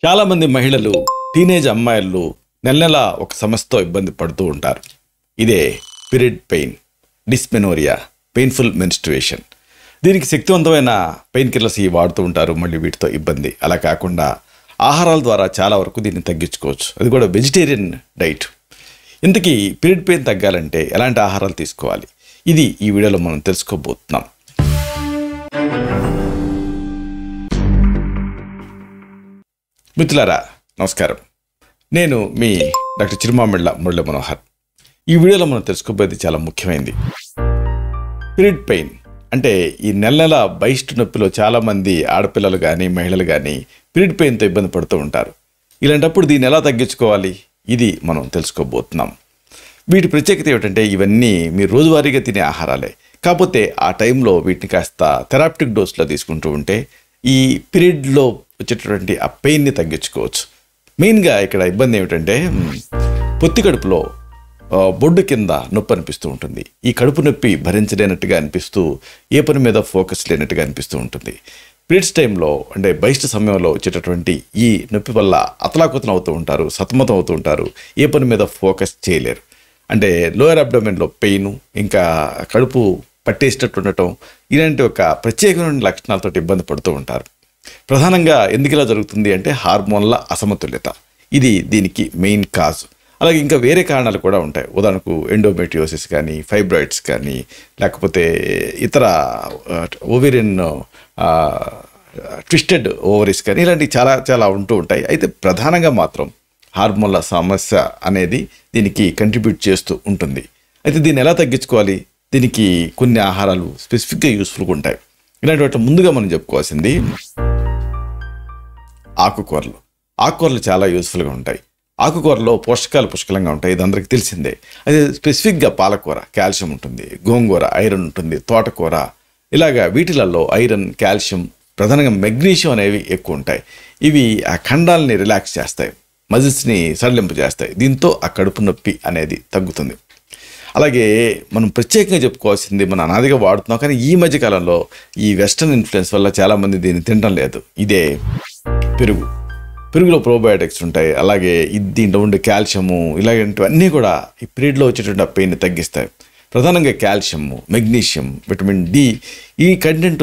చాలామంది మహిళలు టీనేజ్ అమ్మాయిలు నెల ఒక సమస్యతో ఇబ్బంది పడుతూ ఉంటారు. ఇదే period pain, dysmenorrhoea, painful menstruation. దీనికి శక్తివంతమైన పెయిన్ కిల్లర్స్ వాడుతూ ఉంటారు. మళ్ళీ వీటితో ఇబ్బంది. అలా కాకుండా ఆహారాల ద్వారా చాలా వరకు దీన్ని తగ్గించుకోవచ్చు. అది కూడా వెజిటేరియన్ డైట్. ఇంతకీ పీరియడ్ పెయిన్ తగ్గాలంటే ఎలాంటి ఆహారాలు తీసుకోవాలి? ఇది ఈ వీడియోలో మనం తెలుసుకోబోతున్నాం. మిత్రులారా నమస్కారం. నేను మీ డాక్టర్ చిరుమామిళ్ళ మురళీ మనోహర్. ఈ వీడియోలో మనం తెలుసుకోబోయేది చాలా ముఖ్యమైనది. పీరియడ్ పెయిన్ అంటే ఈ నెల బహిష్టు నొప్పిలో చాలామంది ఆడపిల్లలు కానీ మహిళలు కానీ పీరియడ్ పెయిన్తో ఇబ్బంది పడుతూ ఉంటారు. ఇలాంటప్పుడు దీన్ని ఎలా తగ్గించుకోవాలి? ఇది మనం తెలుసుకోబోతున్నాం. వీటి ప్రత్యేకత ఏమిటంటే ఇవన్నీ మీరు రోజువారీగా తినే ఆహారాలే. కాకపోతే ఆ టైంలో వీటిని కాస్త థెరాప్టిక్ డోస్లో తీసుకుంటూ ఉంటే ఈ పీరియడ్లో వచ్చేటటువంటి ఆ పెయిన్ని తగ్గించుకోవచ్చు. మెయిన్గా ఇక్కడ ఇబ్బంది ఏమిటంటే పొత్తి కడుపులో బొడ్డు కింద నొప్పి అనిపిస్తూ ఉంటుంది. ఈ కడుపు నొప్పి భరించలేనట్టుగా అనిపిస్తూ ఏ పని మీద ఫోకస్ లేనట్టుగా అనిపిస్తూ ఉంటుంది. పీరియడ్స్ టైంలో అంటే బహిష్ట సమయంలో వచ్చేటటువంటి ఈ నొప్పి వల్ల అతలాకుతలం అవుతూ ఉంటారు, సతమతం అవుతూ ఉంటారు, ఏ పని మీద ఫోకస్ చేయలేరు. అంటే లోయర్ అబ్డోమెన్లో పెయిన్, ఇంకా కడుపు పట్టేసినట్టు ఉండటం, ఇలాంటి ఒక ప్రత్యేకమైన లక్షణాలతో ఇబ్బంది పడుతూ ఉంటారు. ప్రధానంగా ఎందుకు ఇలా జరుగుతుంది అంటే హార్మోన్ల అసమతుల్యత. ఇది దీనికి మెయిన్ కాజ్. అలాగే ఇంకా వేరే కారణాలు కూడా ఉంటాయి. ఉదాహరణకు ఎండోమెట్రియోసిస్ కానీ, ఫైబ్రాయిడ్స్ కానీ, లేకపోతే ఇతర ఓవేరియన్ ట్విస్టెడ్ ఓవరీస్ కానీ, ఇలాంటివి చాలా చాలా ఉంటూ ఉంటాయి. అయితే ప్రధానంగా మాత్రం హార్మోన్ల సమస్య అనేది దీనికి కంట్రిబ్యూట్ చేస్తూ ఉంటుంది. అయితే దీన్ని ఎలా తగ్గించుకోవాలి? దీనికి కొన్ని ఆహారాలు స్పెసిఫిక్గా యూస్ఫుల్గా ఉంటాయి. ఇలాంటి వాటి ముందుగా మనం చెప్పుకోవాల్సింది ఆకుకూరలు. ఆకుకూరలు చాలా యూస్ఫుల్గా ఉంటాయి. ఆకుకూరలో పోషకాలు పుష్కలంగా ఉంటాయి, ఇది అందరికీ తెలిసిందే. అదే స్పెసిఫిక్గా పాలకూర కాల్షియం ఉంటుంది, గోంగూర ఐరన్ ఉంటుంది, తోటకూర, ఇలాగా వీటిలలో ఐరన్, కాల్షియం, ప్రధానంగా మెగ్నీషియం అనేవి ఎక్కువ ఉంటాయి. ఇవి ఆ ఖండాలని రిలాక్స్ చేస్తాయి, మజిల్స్ని సడలింపు చేస్తాయి. దీంతో ఆ కడుపు నొప్పి అనేది తగ్గుతుంది. అలాగే మనం ప్రత్యేకంగా చెప్పుకోవాల్సింది, మనం అనాదిగా వాడుతున్నాం కానీ ఈ మధ్యకాలంలో ఈ వెస్టర్న్ ఇన్ఫ్లుయెన్స్ వల్ల చాలామంది దీన్ని తినడం లేదు. ఇదే పెరుగు. పెరుగులో ప్రోబయోటిక్స్ ఉంటాయి. అలాగే దీంట్లో ఉండే కాల్షియము, ఇలాంటివన్నీ కూడా ఈ పీరియడ్లో వచ్చేటువంటి పెయిన్ని తగ్గిస్తాయి. ప్రధానంగా కాల్షియము, మెగ్నీషియం, విటమిన్ డి, ఈ కంటెంట్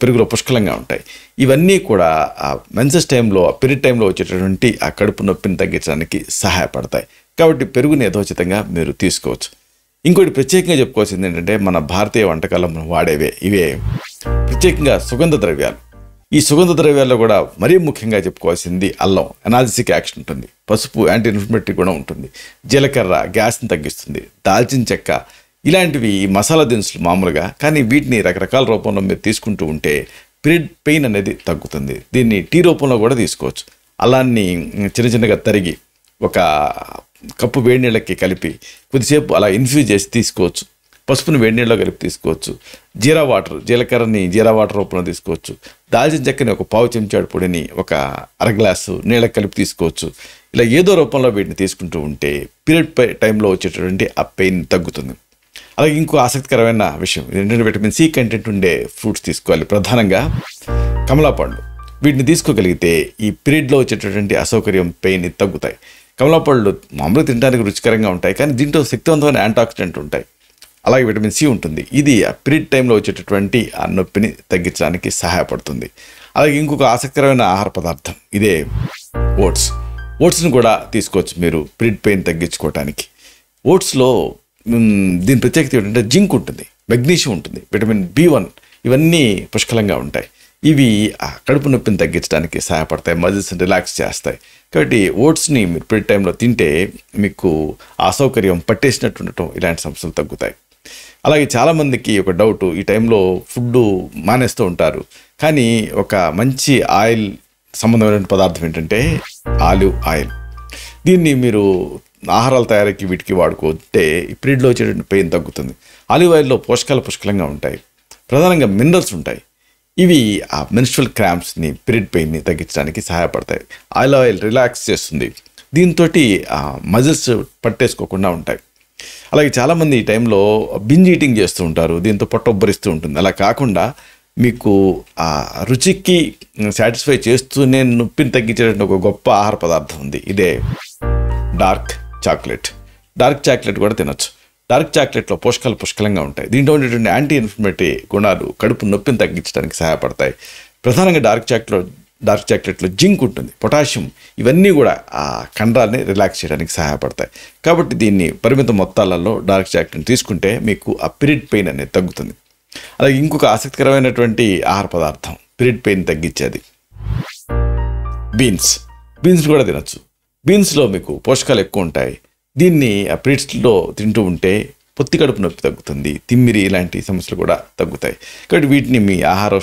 పెరుగులో పుష్కలంగా ఉంటాయి. ఇవన్నీ కూడా ఆ మెన్సెస్ టైంలో, ఆ పీరియడ్ టైంలో వచ్చేటటువంటి ఆ కడుపు నొప్పిని తగ్గించడానికి సహాయపడతాయి. కాబట్టి పెరుగుని యథోచితంగా మీరు తీసుకోవచ్చు. ఇంకోటి ప్రత్యేకంగా చెప్పుకోవాల్సింది ఏంటంటే మన భారతీయ వంటకాల్లో మనం వాడేవే ఇవే ప్రత్యేకంగా సుగంధ ద్రవ్యాలు. ఈ సుగంధ ద్రవ్యాల్లో కూడా మరీ ముఖ్యంగా చెప్పుకోవాల్సింది అల్లం, ఎనాల్జిసిక్ యాక్షన్ ఉంటుంది, పసుపు యాంటీ ఇన్ఫ్లమేటరీ కూడా ఉంటుంది, జీలకర్ర గ్యాస్ని తగ్గిస్తుంది, దాల్చిన చెక్క, ఇలాంటివి మసాలా దినుసులు మామూలుగా. కానీ వీటిని రకరకాల రూపంలో మీరు తీసుకుంటూ ఉంటే పీరియడ్ పెయిన్ అనేది తగ్గుతుంది. దీన్ని టీ రూపంలో కూడా తీసుకోవచ్చు. అల్లాన్ని చిన్న చిన్నగా తరిగి ఒక కప్పు వేడి నీళ్ళకి కలిపి కొద్దిసేపు అలా ఇన్ఫ్యూజ్ చేసి తీసుకోవచ్చు. పసుపుని వేడి నీళ్ళలో కలిపి తీసుకోవచ్చు. జీరా వాటర్, జీలకర్రని జీరా వాటర్ రూపంలో తీసుకోవచ్చు. దాల్చిన చెక్కని ఒక పావు చెంచాడు పొడిని ఒక అర గ్లాసు నీళ్ళకి కలిపి తీసుకోవచ్చు. ఇలా ఏదో రూపంలో వీటిని తీసుకుంటూ ఉంటే పీరియడ్ టైంలో వచ్చేటటువంటి ఆ పెయిన్ తగ్గుతుంది. అలాగే ఇంకో ఆసక్తికరమైన విషయం ఏంటంటే విటమిన్ సి కంటెంట్ ఉండే ఫ్రూట్స్ తీసుకోవాలి. ప్రధానంగా కమలా పండ్లు. వీటిని తీసుకోగలిగితే ఈ పీరియడ్లో వచ్చేటటువంటి అసౌకర్యం, పెయిన్ తగ్గుతాయి. కమలా పళ్ళు మామూలుగా తినడానికి రుచికరంగా ఉంటాయి, కానీ దీంట్లో శక్తివంతమైన యాంటాక్సిడెంట్ ఉంటాయి. అలాగే విటమిన్ సి ఉంటుంది. ఇది ఆ పీరియడ్ టైంలో వచ్చేటటువంటి ఆ నొప్పిని తగ్గించడానికి సహాయపడుతుంది. అలాగే ఇంకొక ఆసక్తికరమైన ఆహార పదార్థం ఇదే ఓట్స్. ఓట్స్ని కూడా తీసుకోవచ్చు మీరు పీరియడ్ పెయిన్ తగ్గించుకోవటానికి. ఓట్స్లో దీని ప్రత్యేకత ఏంటంటే జింక్ ఉంటుంది, మెగ్నీషియం ఉంటుంది, విటమిన్ B1, ఇవన్నీ పుష్కలంగా ఉంటాయి. ఇవి ఆ కడుపు నొప్పిని తగ్గించడానికి సహాయపడతాయి, మజిల్స్ని రిలాక్స్ చేస్తాయి. కాబట్టి ఓట్స్ని మీరు పీరియడ్ టైంలో తింటే మీకు అసౌకర్యం, పట్టేసినట్టు ఉండటం, ఇలాంటి సమస్యలు తగ్గుతాయి. అలాగే చాలామందికి ఒక డౌటు, ఈ టైంలో ఫుడ్ మానేస్తూ ఉంటారు, కానీ ఒక మంచి ఆయిల్ సంబంధమైన పదార్థం ఏంటంటే ఆలివ్ ఆయిల్. దీన్ని మీరు ఆహారాల తయారీకి వీటికి వాడుకుంటే ఈ పీరియడ్లో వచ్చేటువంటి పెయిన్ తగ్గుతుంది. ఆలివ్ ఆయిల్లో పోషకాలు పుష్కలంగా ఉంటాయి, ప్రధానంగా మినరల్స్ ఉంటాయి. ఇవి ఆ మెన్స్ట్రువల్ క్రాంప్స్ని, పీరియడ్ పెయిన్ని తగ్గించడానికి సహాయపడతాయి. ఆయిల్ రిలాక్స్ చేస్తుంది. దీంతో మజిల్స్ పట్టేసుకోకుండా ఉంటాయి. అలాగే చాలామంది ఈ టైంలో బింజ్ ఈటింగ్ చేస్తూ ఉంటారు, దీంతో పొట్ట ఉబ్బరిస్తూ ఉంటుంది. అలా కాకుండా మీకు ఆ రుచికి సాటిస్ఫై చేస్తూనే నొప్పిని తగ్గించేటువంటి ఒక గొప్ప ఆహార పదార్థం ఉంది. ఇదే డార్క్ చాక్లెట్. డార్క్ చాక్లెట్ కూడా తినొచ్చు. డార్క్ చాక్లెట్లో పోషకాలు పుష్కలంగా ఉంటాయి. దీంట్లో ఉండేటువంటి యాంటీ ఇన్ఫ్లమేటరీ గుణాలు కడుపు నొప్పిని తగ్గించడానికి సహాయపడతాయి. ప్రధానంగా డార్క్ చాక్లెట్లో జింక్ ఉంటుంది, పొటాషియం, ఇవన్నీ కూడా ఆ కండరాల్ని రిలాక్స్ చేయడానికి సహాయపడతాయి. కాబట్టి దీన్ని పరిమిత మొత్తాలలో డార్క్ చాక్లెట్ తీసుకుంటే మీకు ఆ పీరియడ్ పెయిన్ అనేది తగ్గుతుంది. అలాగే ఇంకొక ఆసక్తికరమైనటువంటి ఆహార పదార్థం పీరియడ్ పెయిన్ తగ్గించేది బీన్స్. బీన్స్ కూడా తినచ్చు. బీన్స్లో మీకు పోషకాలు ఎక్కువ ఉంటాయి. దీన్ని ఆ పీరియడ్స్లో తింటూ ఉంటే పొత్తి కడుపు నొప్పి తగ్గుతుంది, తిమ్మిరి ఇలాంటి సమస్యలు కూడా తగ్గుతాయి. కాబట్టి వీటిని మీ ఆహార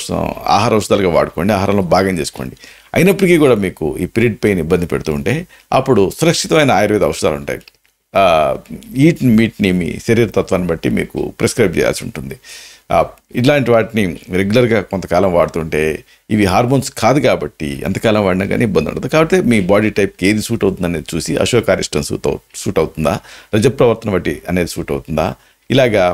ఔషధాలుగా వాడుకోండి, ఆహారంలో భాగం చేసుకోండి. అయినప్పటికీ కూడా మీకు ఈ పీరియడ్ పెయిన్ ఇబ్బంది పెడుతూ ఉంటే అప్పుడు సురక్షితమైన ఆయుర్వేద ఔషధాలు ఉంటాయి. వీటిని మీ శరీర తత్వాన్ని బట్టి మీకు ప్రిస్క్రైబ్ చేయాల్సి ఉంటుంది. ఇలాంటి వాటిని రెగ్యులర్గా కొంతకాలం వాడుతుంటే ఇవి హార్మోన్స్ కాదు కాబట్టి ఎంతకాలం వాడినా కానీ ఇబ్బంది ఉండదు. కాబట్టి మీ బాడీ టైప్కి ఏది సూట్ అవుతుంది అనేది చూసి అశోకారిష్టం సూట్ అవుతుందా, రజప్రవర్తన బట్టి అనేది సూట్ అవుతుందా, ఇలాగా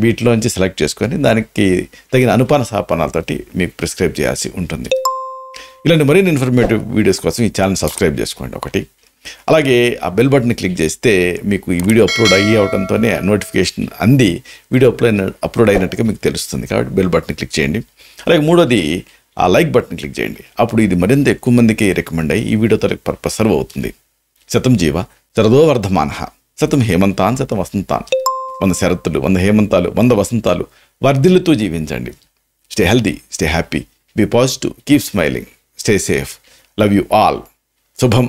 వీటిలోంచి సెలెక్ట్ చేసుకొని దానికి తగిన అనుపాన సాపానాలతోటి మీకు ప్రిస్క్రైబ్ చేయాల్సి ఉంటుంది. ఇలాంటి మరిన్ని ఇన్ఫర్మేటివ్ వీడియోస్ కోసం ఈ ఛానల్ సబ్స్క్రైబ్ చేసుకోండి ఒకటి. అలాగే ఆ బెల్ బటన్ క్లిక్ చేస్తే మీకు ఈ వీడియో అప్లోడ్ అవడంతోనే నోటిఫికేషన్ అంది వీడియో అప్లోడ్ అయినట్టుగా మీకు తెలుస్తుంది. కాబట్టి బెల్ బటన్ క్లిక్ చేయండి. అలాగే మూడోది ఆ లైక్ బటన్ క్లిక్ చేయండి. అప్పుడు ఇది మరింత ఎక్కువ మందికి రికమెండ్ అయ్యి ఈ వీడియోతో పర్పస్ సర్వ్ అవుతుంది. శతం జీవ శరదో వర్ధమాన, శతం హేమంతాన్ శతం వసంతాన్. 100 శరత్తులు, 100 హేమంతాలు, 100 వసంతాలు వర్ధిల్లుతూ జీవించండి. Stay healthy, stay happy, be positive, keep smiling, stay safe. Love you all. శుభం.